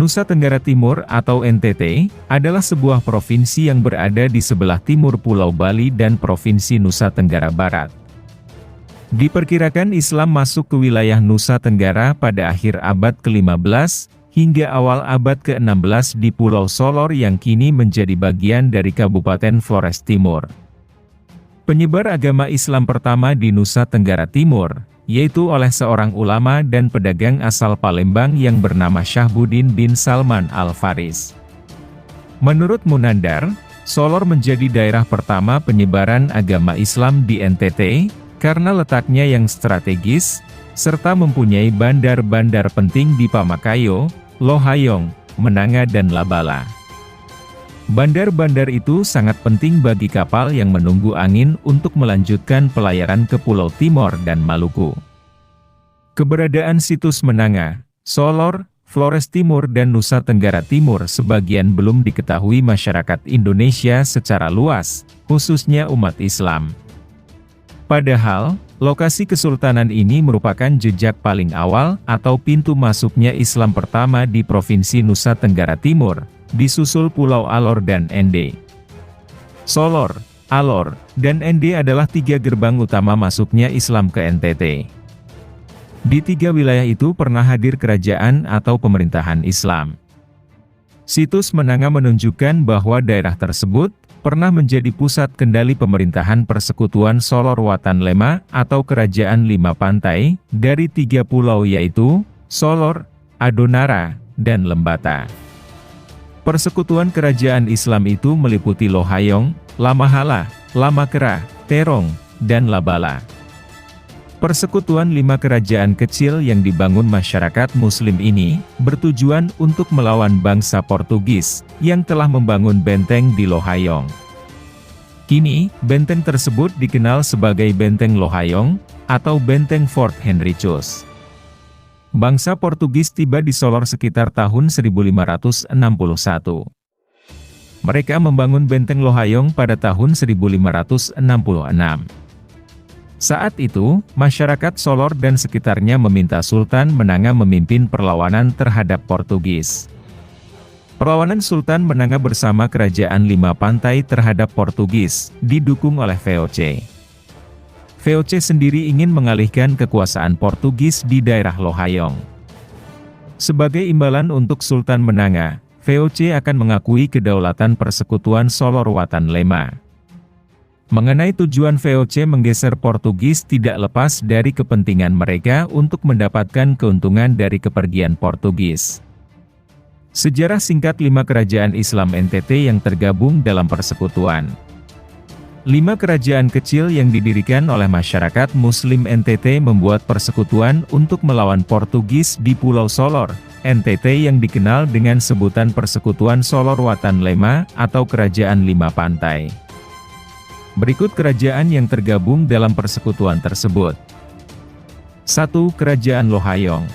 Nusa Tenggara Timur atau NTT, adalah sebuah provinsi yang berada di sebelah timur Pulau Bali dan Provinsi Nusa Tenggara Barat. Diperkirakan Islam masuk ke wilayah Nusa Tenggara pada akhir abad ke-15, hingga awal abad ke-16 di Pulau Solor yang kini menjadi bagian dari Kabupaten Flores Timur. Penyebar agama Islam pertama di Nusa Tenggara Timur, yaitu oleh seorang ulama dan pedagang asal Palembang yang bernama Syahbudin bin Salman Al-Faris. Menurut Munandar, Solor menjadi daerah pertama penyebaran agama Islam di NTT, karena letaknya yang strategis, serta mempunyai bandar-bandar penting di Pamakayo, Lohayong, Menanga dan Labala. Bandar-bandar itu sangat penting bagi kapal yang menunggu angin untuk melanjutkan pelayaran ke Pulau Timor dan Maluku. Keberadaan situs Menanga, Solor, Flores Timur dan Nusa Tenggara Timur sebagian belum diketahui masyarakat Indonesia secara luas, khususnya umat Islam. Padahal, lokasi kesultanan ini merupakan jejak paling awal atau pintu masuknya Islam pertama di Provinsi Nusa Tenggara Timur, disusul Pulau Alor dan Ende. Solor, Alor, dan Ende adalah tiga gerbang utama masuknya Islam ke NTT. Di tiga wilayah itu pernah hadir kerajaan atau pemerintahan Islam. Situs Menanga menunjukkan bahwa daerah tersebut pernah menjadi pusat kendali pemerintahan Persekutuan Solor Watan Lema atau Kerajaan Lima Pantai, dari tiga pulau yaitu, Solor, Adonara, dan Lembata. Persekutuan kerajaan Islam itu meliputi Lohayong, Lamahala, Lamakera, Terong, dan Labala. Persekutuan lima kerajaan kecil yang dibangun masyarakat Muslim ini, bertujuan untuk melawan bangsa Portugis, yang telah membangun benteng di Lohayong. Kini, benteng tersebut dikenal sebagai Benteng Lohayong, atau Benteng Fort Henricus. Bangsa Portugis tiba di Solor sekitar tahun 1561. Mereka membangun Benteng Lohayong pada tahun 1566. Saat itu, masyarakat Solor dan sekitarnya meminta Sultan Menanga memimpin perlawanan terhadap Portugis. Perlawanan Sultan Menanga bersama Kerajaan Lima Pantai terhadap Portugis, didukung oleh VOC. VOC sendiri ingin mengalihkan kekuasaan Portugis di daerah Lohayong. Sebagai imbalan untuk Sultan Menanga, VOC akan mengakui kedaulatan Persekutuan Solor Watan Lema. Mengenai tujuan VOC menggeser Portugis tidak lepas dari kepentingan mereka untuk mendapatkan keuntungan dari kepergian Portugis. Sejarah singkat lima kerajaan Islam NTT yang tergabung dalam persekutuan. Lima kerajaan kecil yang didirikan oleh masyarakat Muslim NTT membuat persekutuan untuk melawan Portugis di Pulau Solor, NTT yang dikenal dengan sebutan Persekutuan Solor Watan Lema atau Kerajaan Lima Pantai. Berikut kerajaan yang tergabung dalam persekutuan tersebut. 1. Kerajaan Lohayong.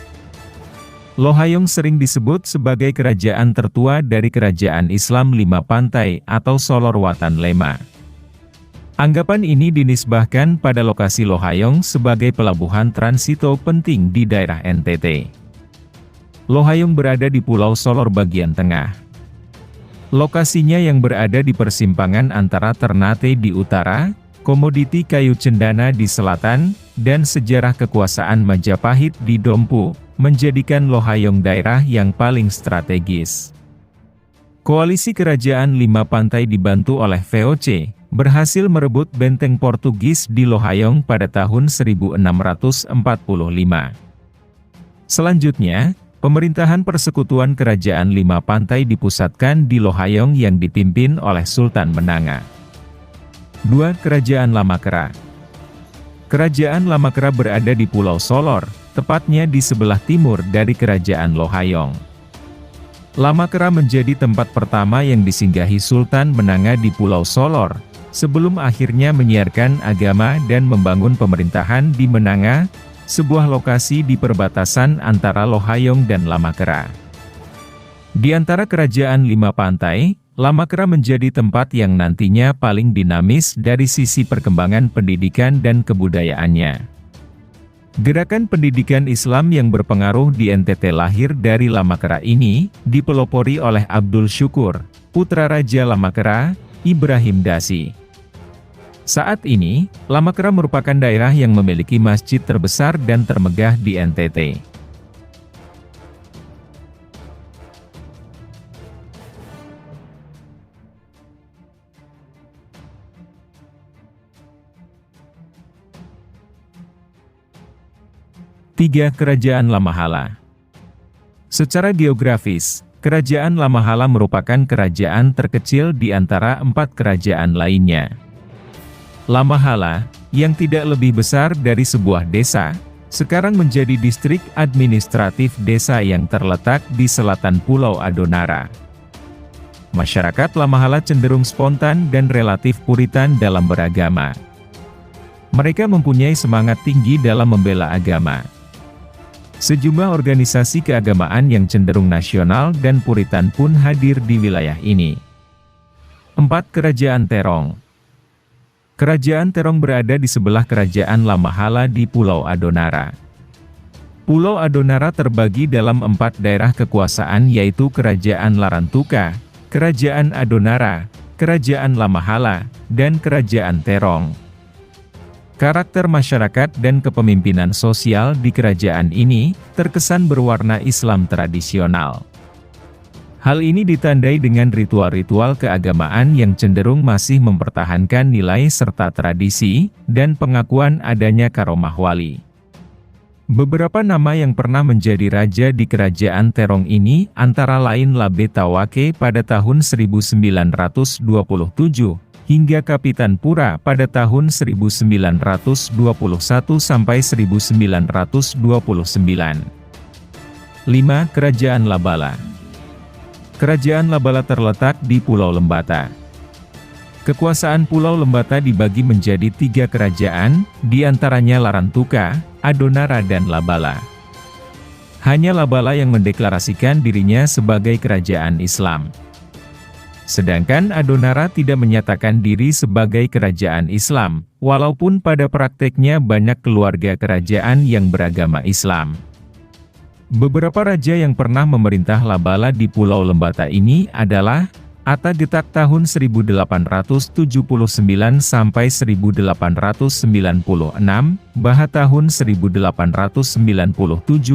Lohayong sering disebut sebagai kerajaan tertua dari Kerajaan Islam Lima Pantai atau Solor Watan Lema. Anggapan ini dinisbahkan pada lokasi Lohayong sebagai pelabuhan transito penting di daerah NTT. Lohayong berada di Pulau Solor bagian tengah. Lokasinya yang berada di persimpangan antara Ternate di utara, komoditi kayu cendana di selatan, dan sejarah kekuasaan Majapahit di Dompu, menjadikan Lohayong daerah yang paling strategis. Koalisi Kerajaan Lima Pantai dibantu oleh VOC, berhasil merebut benteng Portugis di Lohayong pada tahun 1645. Selanjutnya, pemerintahan Persekutuan Kerajaan Lima Pantai dipusatkan di Lohayong yang dipimpin oleh Sultan Menanga. 2. Kerajaan Lamakera. Kerajaan Lamakera berada di Pulau Solor, tepatnya di sebelah timur dari Kerajaan Lohayong. Lamakera menjadi tempat pertama yang disinggahi Sultan Menanga di Pulau Solor, sebelum akhirnya menyiarkan agama dan membangun pemerintahan di Menanga, sebuah lokasi di perbatasan antara Lohayong dan Lamakera. Di antara kerajaan Lima Pantai, Lamakera menjadi tempat yang nantinya paling dinamis dari sisi perkembangan pendidikan dan kebudayaannya. Gerakan pendidikan Islam yang berpengaruh di NTT lahir dari Lamakera ini, dipelopori oleh Abdul Syukur, putra Raja Lamakera, Ibrahim Dasi. Saat ini, Lamakera merupakan daerah yang memiliki masjid terbesar dan termegah di NTT. Tiga Kerajaan Lamahala. Secara geografis, Kerajaan Lamahala merupakan kerajaan terkecil di antara 4 kerajaan lainnya. Lamahala, yang tidak lebih besar dari sebuah desa, sekarang menjadi distrik administratif desa yang terletak di selatan Pulau Adonara. Masyarakat Lamahala cenderung spontan dan relatif puritan dalam beragama. Mereka mempunyai semangat tinggi dalam membela agama. Sejumlah organisasi keagamaan yang cenderung nasional dan puritan pun hadir di wilayah ini. 4 Kerajaan Terong. Kerajaan Terong berada di sebelah Kerajaan Lamahala di Pulau Adonara. Pulau Adonara terbagi dalam 4 daerah kekuasaan yaitu Kerajaan Larantuka, Kerajaan Adonara, Kerajaan Lamahala, dan Kerajaan Terong. Karakter masyarakat dan kepemimpinan sosial di kerajaan ini terkesan berwarna Islam tradisional. Hal ini ditandai dengan ritual-ritual keagamaan yang cenderung masih mempertahankan nilai serta tradisi, dan pengakuan adanya karomah wali. Beberapa nama yang pernah menjadi raja di kerajaan Terong ini antara lain Labe Tawake pada tahun 1927, hingga Kapitan Pura pada tahun 1921 sampai 1929. 5 Kerajaan Labala. Kerajaan Labala terletak di Pulau Lembata. Kekuasaan Pulau Lembata dibagi menjadi 3 kerajaan, di antaranya Larantuka, Adonara dan Labala. Hanya Labala yang mendeklarasikan dirinya sebagai kerajaan Islam. Sedangkan Adonara tidak menyatakan diri sebagai kerajaan Islam, walaupun pada prakteknya banyak keluarga kerajaan yang beragama Islam. Beberapa raja yang pernah memerintah Labala di Pulau Lembata ini adalah Atta Getak tahun 1879 sampai 1896, Baha tahun 1897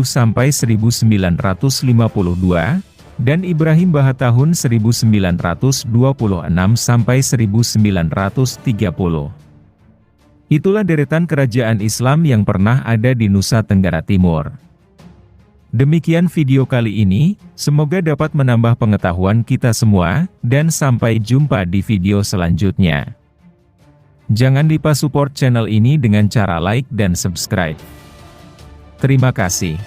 sampai 1952, dan Ibrahim Baha tahun 1926 sampai 1930. Itulah deretan kerajaan Islam yang pernah ada di Nusa Tenggara Timur. Demikian video kali ini, semoga dapat menambah pengetahuan kita semua, dan sampai jumpa di video selanjutnya. Jangan lupa support channel ini dengan cara like dan subscribe. Terima kasih.